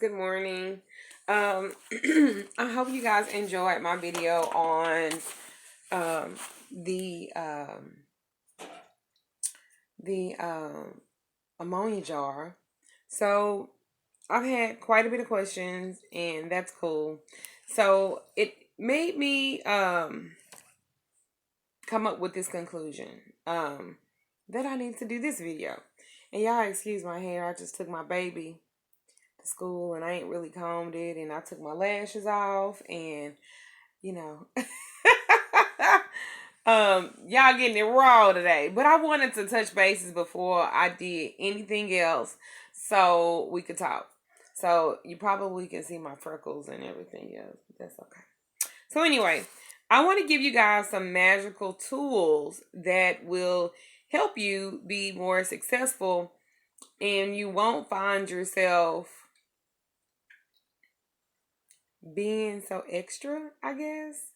Good morning. Um, I hope you guys enjoyed my video on um, the um, the ammonia jar. So I've had quite a bit of questions, and that's cool. So it made me come up with this conclusion that I need to do this video. And y'all excuse my hair. I just took my baby to school and I ain't really combed it, and I took my lashes off, and you know y'all getting it raw today. But I wanted to touch bases before I did anything else so we could talk. So you probably can see my freckles and everything else. But that's okay. So anyway, I want to give you guys some magical tools that will help you be more successful, and you won't find yourself being so extra, I guess.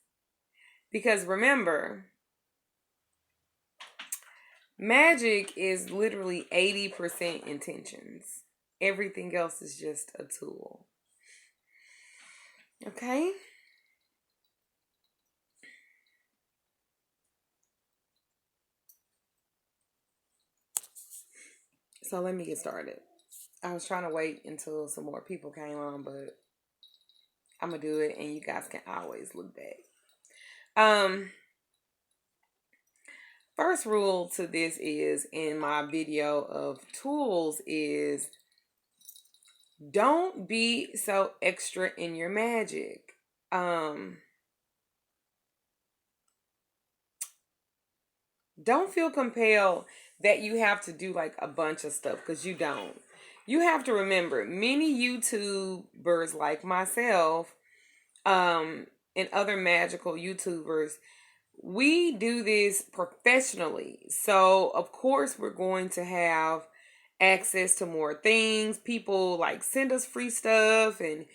Because remember, magic is literally 80% intentions. Everything else is just a tool. Okay? So let me get started. I was trying to wait until some more people came on, but I'm going to do it and you guys can always look back. First rule to this is in my video of tools is don't be so extra in your magic. Don't feel compelled that you have to do like a bunch of stuff, because you don't. You have to remember, many YouTubers like myself, and other magical YouTubers, we do this professionally. So of course we're going to have access to more things. People like send us free stuff, and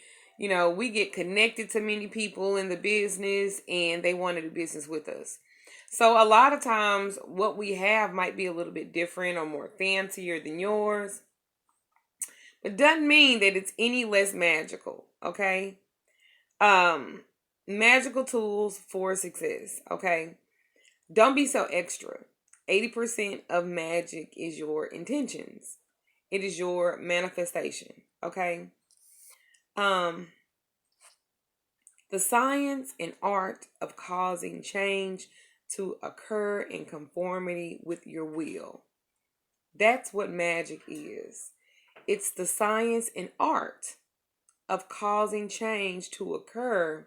we get connected to many people in the business and they want to do business with us. So a lot of times what we have might be a little bit different or more fancier than yours. But doesn't mean that it's any less magical, okay? Um Magical tools for success, okay? Don't be so extra. 80% of magic is your intentions. It is your manifestation, okay? Um the science and art of causing change to occur in conformity with your will. That's what magic is. It's the science and art of causing change to occur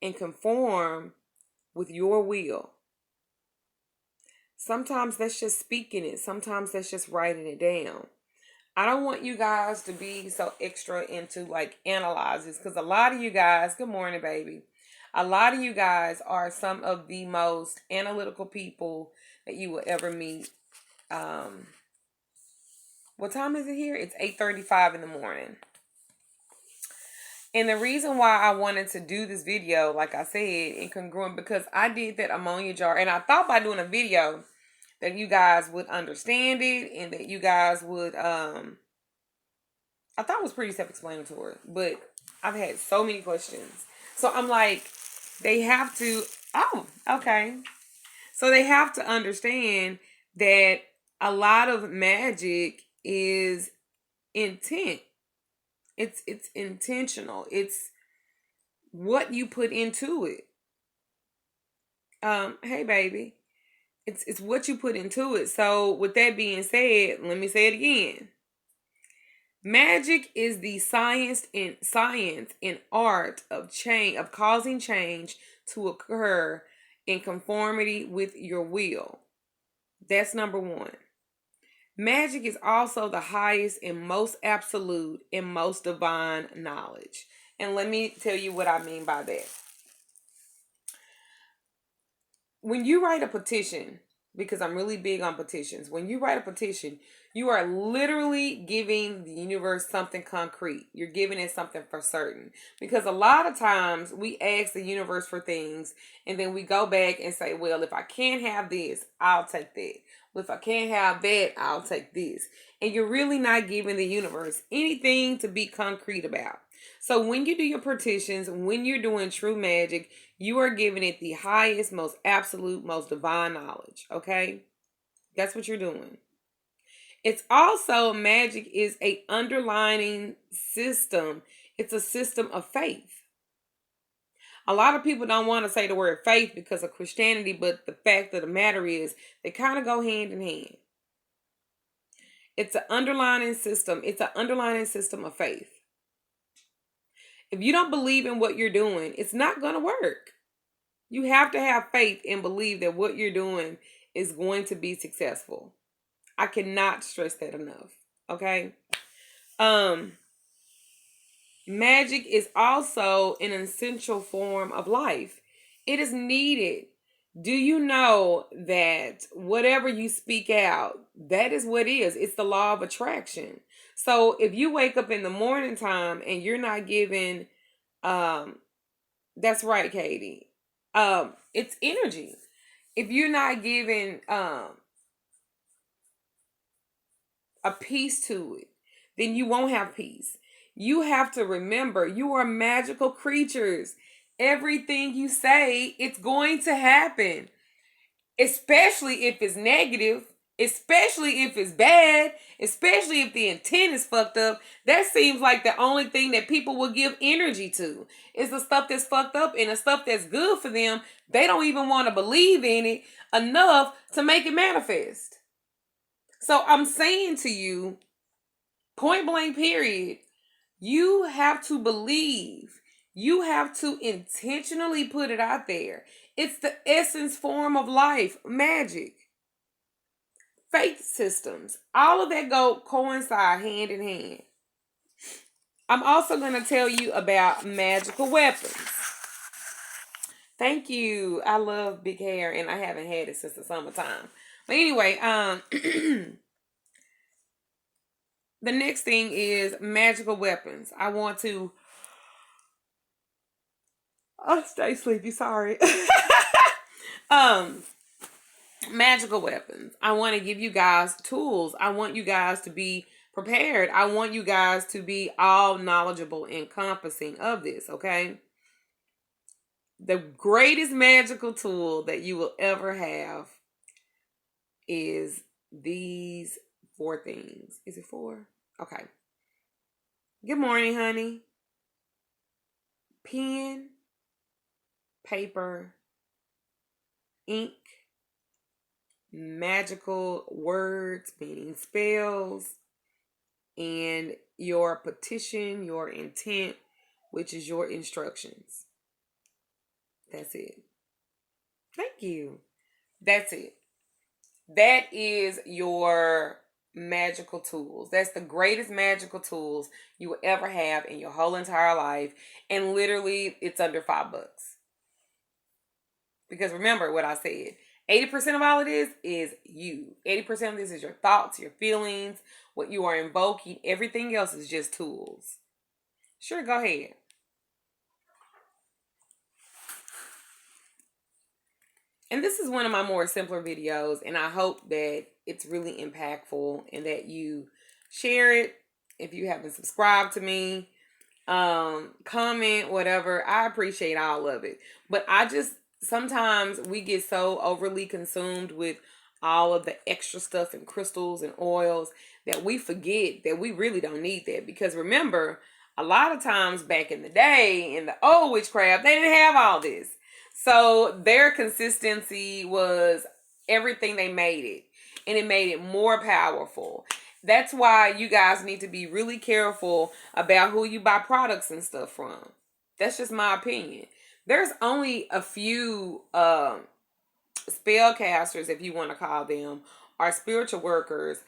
and conform with your will. Sometimes that's just speaking it. Sometimes that's just writing it down. I don't want you guys to be so extra into like analyzes, because a lot of you guys, good morning, baby. A lot of you guys are some of the most analytical people that you will ever meet. Um, what time is it here? It's 8:35 in the morning. And the reason why I wanted to do this video, like I said, incongruent, because I did that ammonia jar, and I thought by doing a video that you guys would understand it and that you guys would I thought it was pretty self-explanatory, but I've had so many questions. So I'm like, they have to, oh, okay. So they have to understand that a lot of magic is intent. It's intentional. It's what you put into it. Hey baby. It's what you put into it. So with that being said, let me say it again. Magic is the science and art of causing change to occur in conformity with your will. That's number one. Magic is also the highest and most absolute and most divine knowledge. And let me tell you what I mean by that. When you write a petition, because I'm really big on petitions, when you write a petition, you are literally giving the universe something concrete. You're giving it something for certain. Because a lot of times we ask the universe for things and then we go back and say, well, if I can't have this, I'll take that. Well, if I can't have that, I'll take this. And you're really not giving the universe anything to be concrete about. So when you do your petitions, when you're doing true magic, you are giving it the highest, most absolute, most divine knowledge. Okay? That's what you're doing. It's also magic is a underlining system. It's a system of faith. A lot of people don't want to say the word faith because of Christianity, but the fact of the matter is they kind of go hand in hand. It's an underlining system. It's an underlining system of faith. If you don't believe in what you're doing, it's not going to work. You have to have faith and believe that what you're doing is going to be successful. I cannot stress that enough. Okay? Magic is also an essential form of life. It is needed. Do you know that whatever you speak out, that is what is? It's the law of attraction. So if you wake up in the morning time and you're not giving, that's right, Katie. It's energy. If you're not giving a piece to it, then you won't have peace. You have to remember you are magical creatures. Everything you say, it's going to happen, especially if it's negative, especially if it's bad, especially if the intent is fucked up. That seems like the only thing that people will give energy to is the stuff that's fucked up, and the stuff that's good for them, they don't even want to believe in it enough to make it manifest. So I'm saying to you, point blank period, you have to believe. You have to intentionally put it out there. It's the essence form of life, magic, faith systems. All of that go coincide hand in hand. I'm also going to tell you about magical weapons. Thank you. I love big hair and I haven't had it since the summertime. But anyway, the next thing is magical weapons. I want to. Oh, stay sleepy. Sorry. Magical weapons. I want to give you guys tools. I want you guys to be prepared. I want you guys to be all knowledgeable, encompassing of this. Okay. The greatest magical tool that you will ever have is these 4 things. Is it 4? Okay. Good morning, honey. Pen, paper, ink, magical words, meaning spells, and your petition, your intent, which is your instructions. That's it. Thank you. That's it. That is your magical tools. That's the greatest magical tools you will ever have in your whole entire life. And literally, it's under $5. Because remember what I said. 80% of all it is you. 80% of this is your thoughts, your feelings, what you are invoking. Everything else is just tools. Sure, go ahead. And this is one of my more simpler videos, and I hope that it's really impactful and that you share it. If you haven't subscribed to me, comment, whatever. I appreciate all of it. But I just, sometimes we get so overly consumed with all of the extra stuff and crystals and oils that we forget that we really don't need that. Because remember, a lot of times back in the day, in the old witchcraft, they didn't have all this. So their consistency was everything they made it. And it made it more powerful. That's why you guys need to be really careful about who you buy products and stuff from. That's just my opinion. There's only a few spellcasters, if you want to call them, or spiritual workers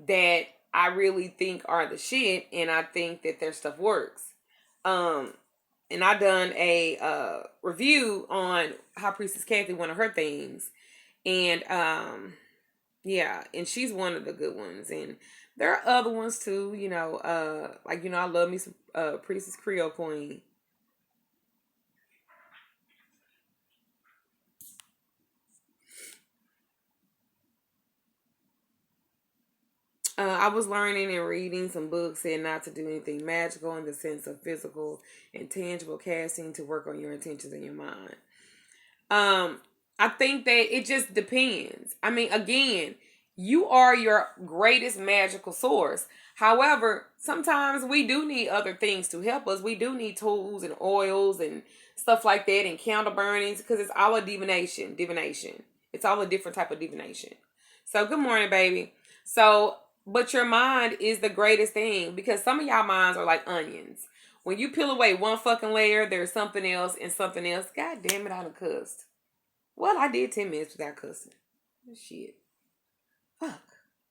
that I really think are the shit, and I think that their stuff works. And I done a review on High Priestess Kathy, one of her things, and yeah, and she's one of the good ones, and there are other ones too. I love me some Priestess Creole Queen. I was learning and reading some books saying not to do anything magical in the sense of physical and tangible casting to work on your intentions in your mind. Um, I think that it just depends. I mean, again, you are your greatest magical source. However, sometimes we do need other things to help us. We do need tools and oils and stuff like that and candle burnings because it's all a divination. Divination. It's all a different type of divination. So, good morning, baby. So, but your mind is the greatest thing because some of y'all minds are like onions. When you peel away one fucking layer, there's something else and something else. God damn it, I done cussed. Well, I did 10 minutes without cussing. Shit. Fuck.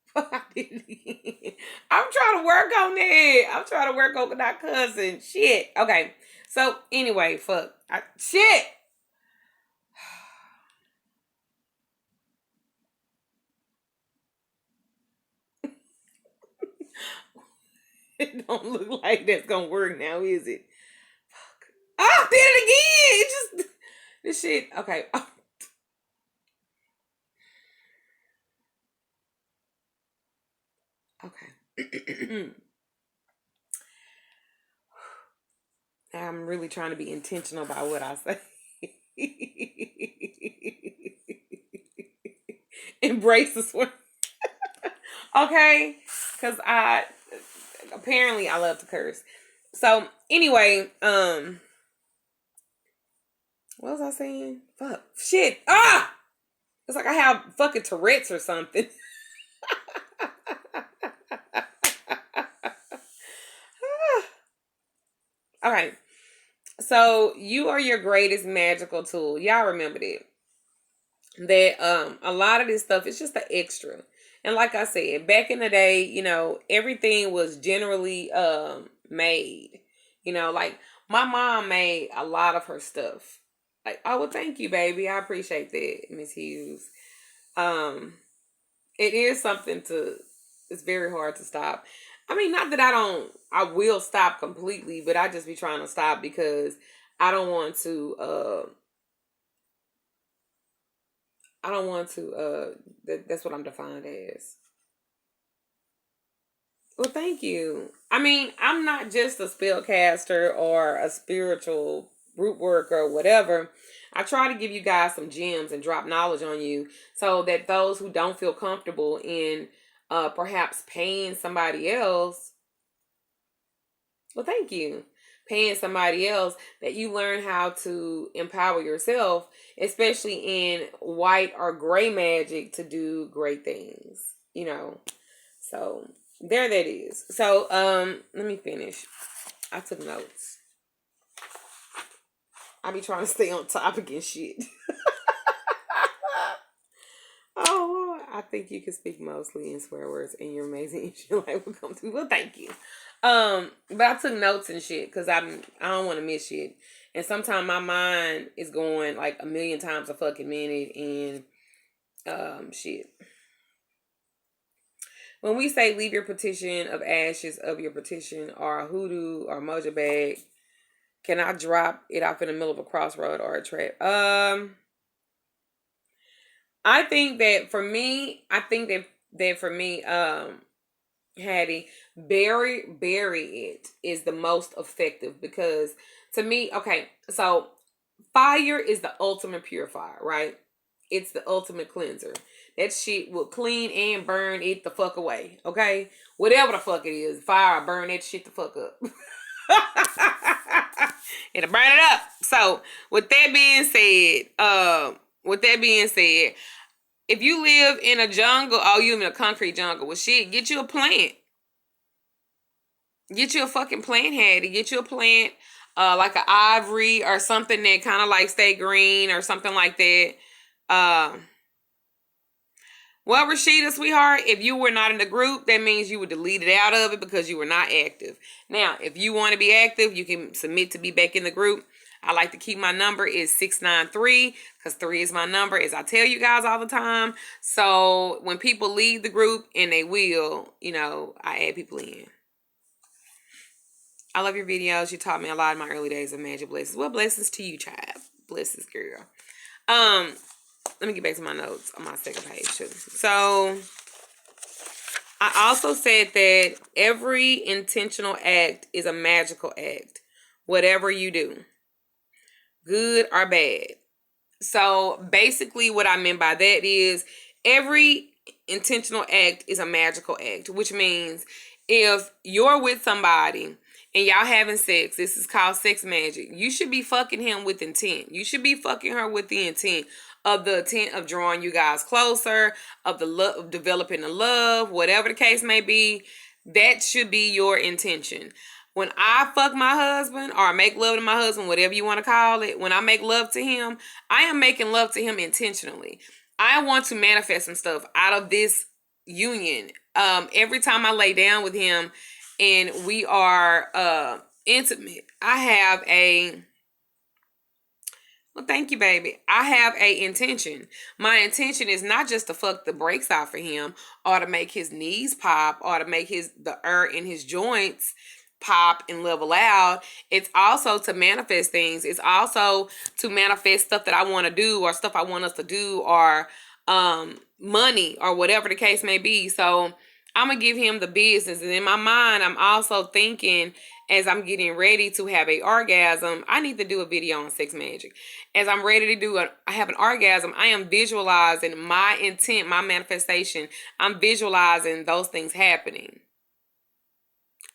Fuck, I did it again. I'm trying to work on that. I'm trying to work on not cussing. Shit. Okay. So, anyway, fuck. Shit. It don't look like that's gonna work now, is it? Fuck. Oh, did it again. It just... This shit. Okay. Okay. I'm really trying to be intentional about what I say. Embrace this one. Okay? Because apparently I love to curse. So anyway, what was I saying? Fuck. Shit. Ah! It's like I have fucking Tourette's or something. Okay. So you are your greatest magical tool. Y'all remember that. That a lot of this stuff is just the extra. And like I said, back in the day, everything was generally made. Like my mom made a lot of her stuff. Like, oh well, thank you, baby. I appreciate that, Miss Hughes. Um, it is something to. It's very hard to stop. I mean, not that I will stop completely, but I just be trying to stop because I don't want to. I don't want to. That's what I'm defined as. Well, thank you. I mean, I'm not just a spellcaster or a spiritual root worker or whatever. I try to give you guys some gems and drop knowledge on you so that those who don't feel comfortable in perhaps paying somebody else, well, thank you, paying somebody else, that you learn how to empower yourself, especially in white or gray magic, to do great things. So there that is. So let me finish. I took notes. I be trying to stay on topic and shit. Oh Lord, I think you can speak mostly in swear words and you're amazing. Your life will come through. Well, thank you. But I took notes and shit because I don't want to miss shit. And sometimes my mind is going like a million times a fucking minute and shit. When we say leave your petition of ashes of your petition or a hoodoo or mojo bag, can I drop it off in the middle of a crossroad or a trap? I think that for me, Hattie, bury it is the most effective because to me, okay, so fire is the ultimate purifier, right? It's the ultimate cleanser. That shit will clean and burn it the fuck away, okay? Whatever the fuck it is, fire burn that shit the fuck up. It'll burn it up. So with that being said, if you live in a jungle, oh, you in a concrete jungle, well, shit, get you a plant. Get you a fucking plant, Hattie. Get you a plant, like an ivory or something that kind of like stay green or something like that. Well, Rashida, sweetheart, if you were not in the group, that means you were deleted out of it because you were not active. Now, if you want to be active, you can submit to be back in the group. I like to keep my number is 693 because 3 is my number, as I tell you guys all the time. So when people leave the group, and they will, I add people in. I love your videos. You taught me a lot in my early days of magic blessings. Well, blessings to you, child. Blessings, girl. Let me get back to my notes on my second page too. So I also said that every intentional act is a magical act, whatever you do, good or bad. So basically, what I meant by that is every intentional act is a magical act, which means if you're with somebody and y'all having sex, this is called sex magic. You should be fucking him with intent. You should be fucking her with the intent of drawing you guys closer, of the love, of developing the love, whatever the case may be. That should be your intention. When I fuck my husband or make love to my husband, whatever you want to call it, when I make love to him, I am making love to him intentionally. I want to manifest some stuff out of this union. Every time I lay down with him and we are intimate, I have a well, thank you, baby. I have a intention. My intention is not just to fuck the brakes off for him or to make his knees pop or to make the air in his joints pop and level out. It's also to manifest things. It's also to manifest stuff that I want to do or stuff I want us to do or money or whatever the case may be. So I'm going to give him the business. And in my mind, I'm also thinking as I'm getting ready to have a orgasm, I need to do a video on sex magic. As I'm ready to I have an orgasm, I am visualizing my intent, my manifestation. I'm visualizing those things happening.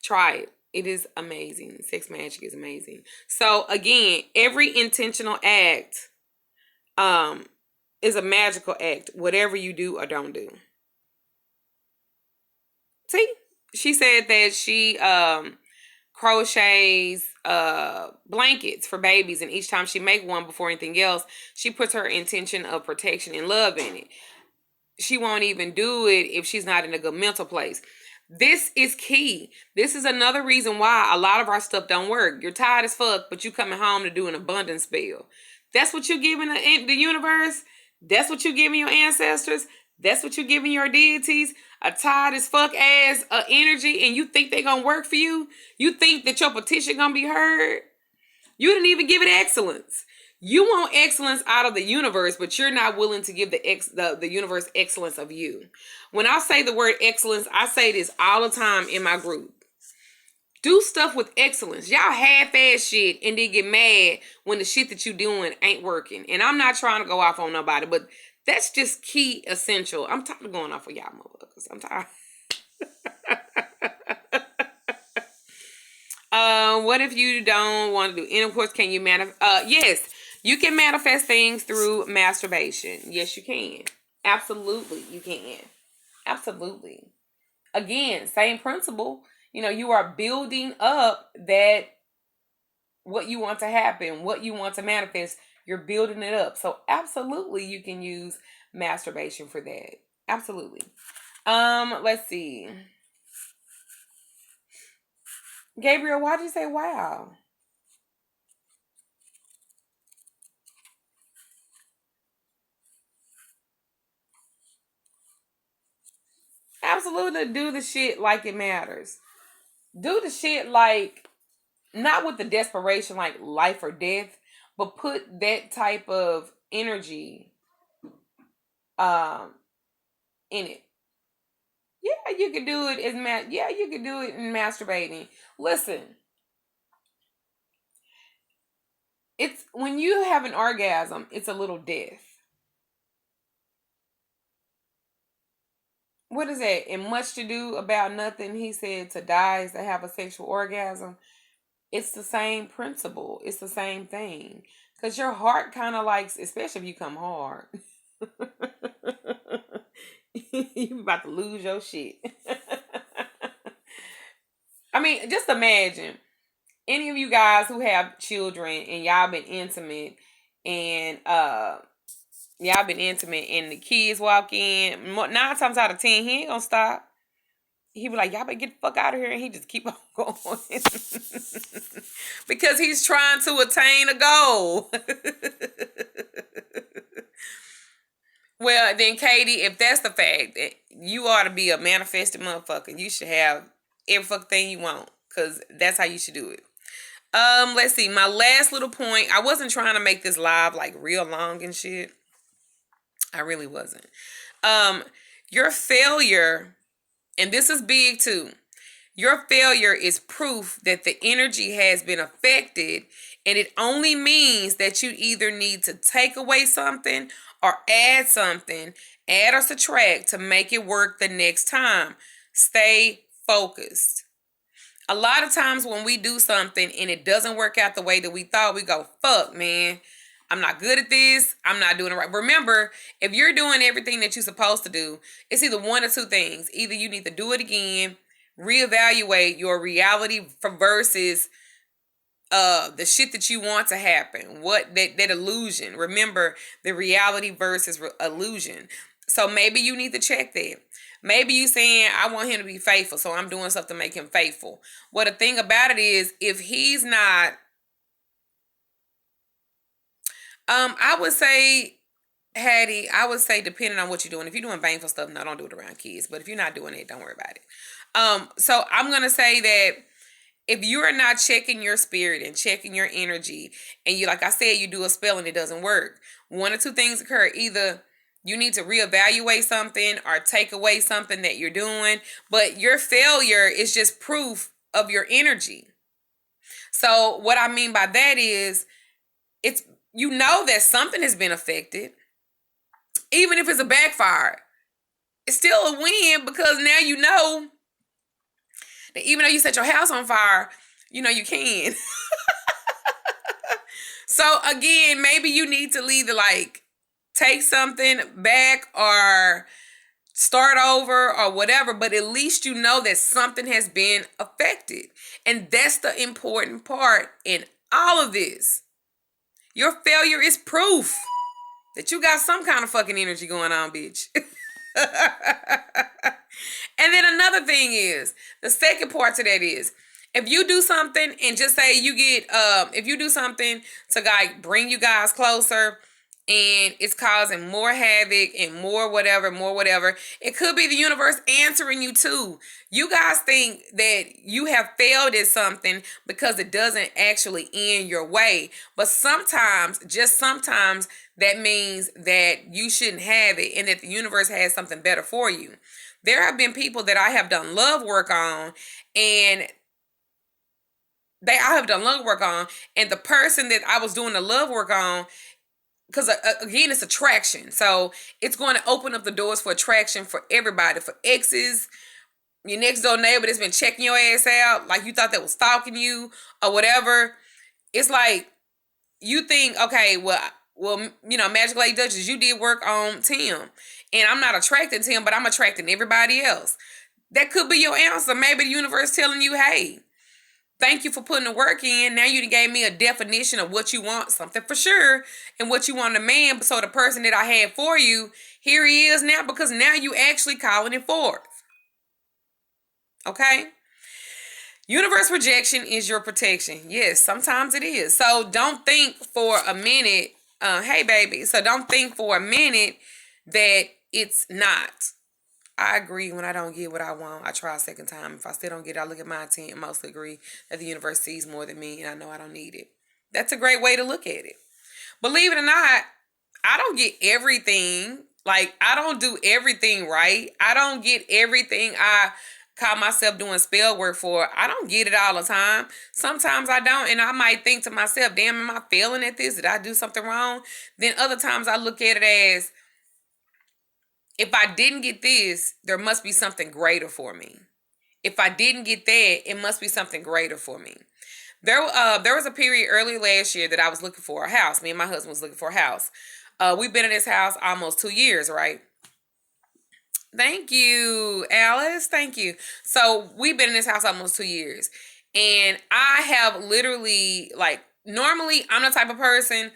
Try it. It is amazing. Sex magic is amazing. So again, every intentional act is a magical act, whatever you do or don't do. See, she said that she crochets blankets for babies, and each time she make one before anything else, she puts her intention of protection and love in it. She won't even do it if she's not in a good mental place. This is key. This is another reason why a lot of our stuff don't work. You're tired as fuck, but you coming home to do an abundance spell. That's what you're giving the universe. That's what you're giving your ancestors. That's what you're giving your deities. A tired as fuck ass energy, and you think they gonna work for you? You think that your petition gonna be heard? You didn't even give it excellence. You want excellence out of the universe, but you're not willing to give the universe excellence of you. When I say the word excellence, I say this all the time in my group. Do stuff with excellence. Y'all half-ass shit and then get mad when the shit that you doing ain't working. And I'm not trying to go off on nobody, but that's just key essential. I'm tired of going off of y'all motherfuckers. I'm tired. What if you don't want to do intercourse? Can you manifest? Yes, you can manifest things through masturbation. Yes, you can. Absolutely, you can. Absolutely. Again, same principle. You know, you are building up that what you want to happen, what you want to manifest. You're building it up. So absolutely, you can use masturbation for that. Absolutely. Let's see. Gabriel, why did you say wow? Absolutely, do the shit like it matters. Do the shit like, not with the desperation like life or death, but put that type of energy um in it. Yeah, you can do it as yeah, you can do it in masturbating. Listen, it's when you have an orgasm, it's a little death. What is that? And much to do about nothing, he said to die is to have a sexual orgasm. It's the same principle. It's the same thing. Because your heart kind of likes, especially if you come hard. You about to lose your shit. I mean, just imagine any of you guys who have children and y'all been intimate and and the kids walk in. 9 times out of 10, he ain't gonna stop. He be like, y'all better get the fuck out of here, and he just keep on going. Because he's trying to attain a goal. Well, then, Katie, if that's the fact, you ought to be a manifested motherfucker. You should have every fucking thing you want, because that's how you should do it. Let's see. My last little point. I wasn't trying to make this live like real long and shit. I really wasn't. Your failure And this is big too. Your failure is proof that the energy has been affected, and it only means that you either need to take away something or add something, add or subtract to make it work the next time. Stay focused. A lot of times when we do something and it doesn't work out the way that we thought, we go, fuck, man. I'm not good at this. I'm not doing it right. Remember, if you're doing everything that you're supposed to do, it's either one or two things. Either you need to do it again, reevaluate your reality versus the shit that you want to happen. What that illusion. Remember, the reality versus illusion. So maybe you need to check that. Maybe you saying, I want him to be faithful, so I'm doing stuff to make him faithful. Well, the thing about it is, if he's not, I would say, Hattie, I would say depending on what you're doing. If you're doing baneful stuff, no, don't do it around kids. But if you're not doing it, don't worry about it. So I'm gonna say that if you are not checking your spirit and checking your energy, and you, like I said, you do a spell and it doesn't work, one or two things occur. Either you need to reevaluate something or take away something that you're doing, but your failure is just proof of your energy. So what I mean by that is, it's, you know that something has been affected. Even if it's a backfire, it's still a win, because now you know that even though you set your house on fire, you know you can. So again, maybe you need to either like take something back or start over or whatever, but at least you know that something has been affected. And that's the important part in all of this. Your failure is proof that you got some kind of fucking energy going on, bitch. And then another thing is, the second part to that is, if you do something and just say you get, if you do something to like bring you guys closer and it's causing more havoc and more whatever, it could be the universe answering you too. You guys think that you have failed at something because it doesn't actually end your way. But sometimes, just sometimes, that means that you shouldn't have it and that the universe has something better for you. There have been people that I have done love work on, and the person that I was doing the love work on, because again, it's attraction. So it's going to open up the doors for attraction for everybody, for exes, your next door neighbor that's been checking your ass out, like you thought that was stalking you or whatever. It's like, you think, okay, well, you know, Magickal Duchess, you did work on Tim, and I'm not attracting Tim, but I'm attracting everybody else. That could be your answer. Maybe the universe telling you, hey, thank you for putting the work in. Now you gave me a definition of what you want, something for sure, and what you want in a man. So the person that I had for you, here he is now, because now you actually calling it forth. Okay? Universe rejection is your protection. Yes, sometimes it is. So don't think for a minute, hey baby, so don't think for a minute that it's not. I agree. When I don't get what I want, I try a second time. If I still don't get it, I look at my intent and mostly agree that the universe sees more than me and I know I don't need it. That's a great way to look at it. Believe it or not, I don't get everything. Like, I don't do everything right. I don't get everything I call myself doing spell work for. I don't get it all the time. Sometimes I don't, and I might think to myself, damn, am I failing at this? Did I do something wrong? Then other times I look at it as, if I didn't get this, there must be something greater for me. If I didn't get that, it must be something greater for me. There was a period early last year that I was looking for a house. Me and my husband was looking for a house. We've been in this house almost 2 years, right? Thank you, Alice. Thank you. So we've been in this house almost 2 years. And I have literally, like, normally I'm the type of person,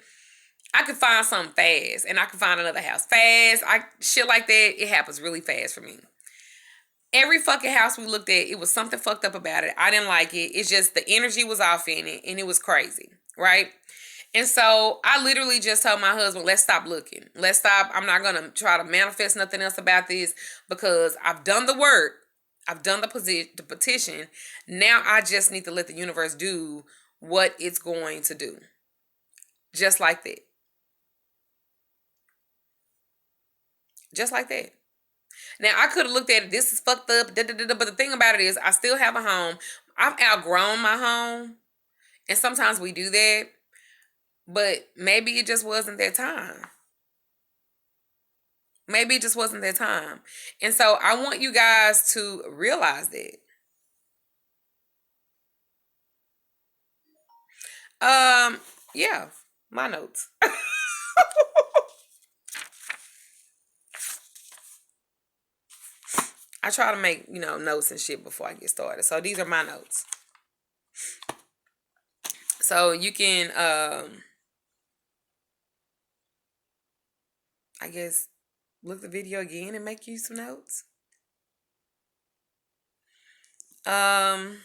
I could find something fast and I could find another house fast. Shit like that, it happens really fast for me. Every fucking house we looked at, it was something fucked up about it. I didn't like it. It's just the energy was off in it and it was crazy, right? And so I literally just told my husband, let's stop looking. Let's stop. I'm not going to try to manifest nothing else about this, because I've done the work. I've done the petition. Now I just need to let the universe do what it's going to do. Just like that. Just like that. Now, I could have looked at it, this is fucked up, but the thing about it is, I still have a home. I've outgrown my home, and sometimes we do that, but maybe it just wasn't that time. Maybe it just wasn't that time. And so I want you guys to realize that. Yeah, my notes. I try to make, notes and shit before I get started. So these are my notes. So you can, I guess, look the video again and make you some notes. Brianna,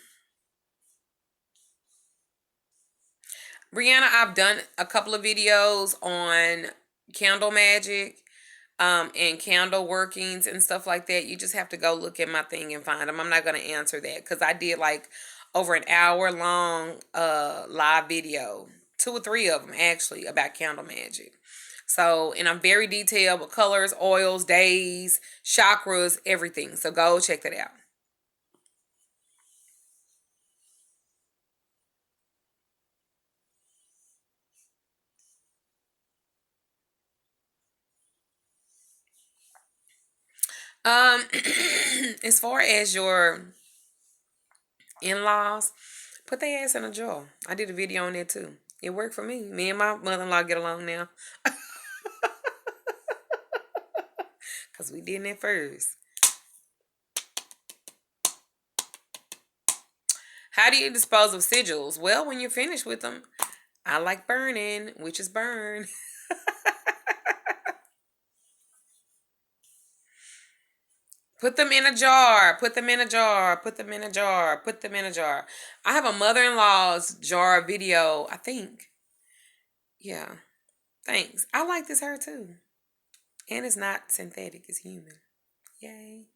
I've done a couple of videos on candle magic, and candle workings and stuff like that. You just have to go look at my thing and find them. I'm not going to answer that because I did like over an hour long live video, 2 or 3 of them actually, about candle magic. So, and I'm very detailed with colors, oils, days, chakras, everything. So go check that out. As far as your in-laws, put their ass in a jar. I did a video on that too. It worked for me. Me and my mother-in-law get along now. Because we did it first. How do you dispose of sigils? Well, when you're finished with them, I like burning, which is burn. Put them in a jar. Put them in a jar. Put them in a jar. Put them in a jar. I have a mother-in-law's jar video, I think. Yeah. Thanks. I like this hair too. And it's not synthetic. It's human. Yay.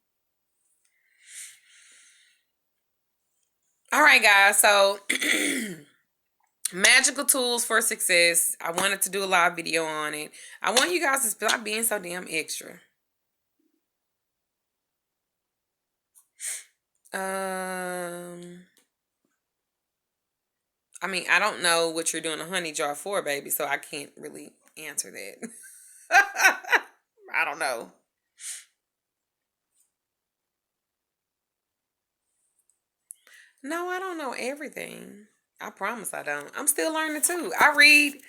All right, guys. So, magical tools for success. I wanted to do a live video on it. I want you guys to stop being so damn extra. I mean, I don't know what you're doing a honey jar for, baby, so I can't really answer that. I don't know. No, I don't know everything. I promise I don't. I'm still learning too. I read.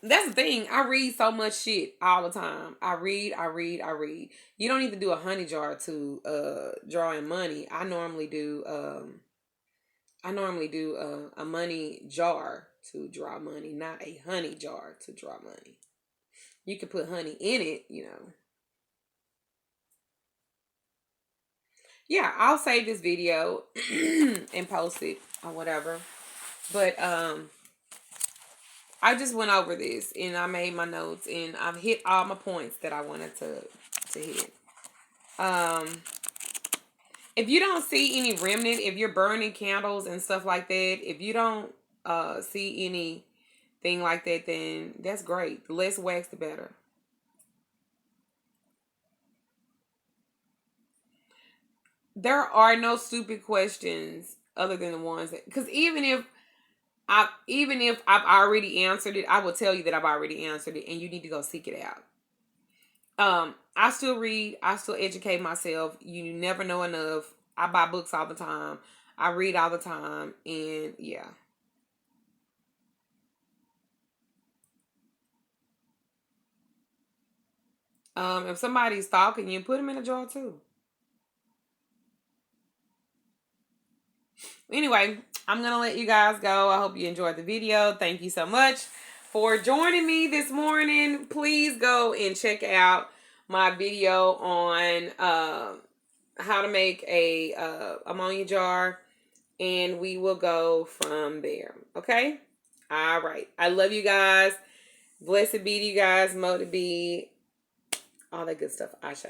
That's the thing. I read so much shit all the time. I read, I read, I read. You don't need to do a honey jar to draw in money. I normally do a money jar to draw money, not a honey jar to draw money. You can put honey in it. Yeah, I'll save this video and post it or whatever. But I just went over this and I made my notes and I've hit all my points that I wanted to hit. If you don't see any remnant, if you're burning candles and stuff like that, if you don't see anything like that, then that's great. The less wax, the better. There are no stupid questions other than the ones that, because even if I've already answered it, I will tell you that I've already answered it, and you need to go seek it out. I still read. I still educate myself. You never know enough. I buy books all the time. I read all the time, and yeah. If somebody's stalking you, put them in a jar too. Anyway, I'm going to let you guys go. I hope you enjoyed the video. Thank you so much for joining me this morning. Please go and check out my video on how to make a ammonia jar. And we will go from there. Okay? All right. I love you guys. Blessed be to you guys. Mo to be. All that good stuff. Ashe.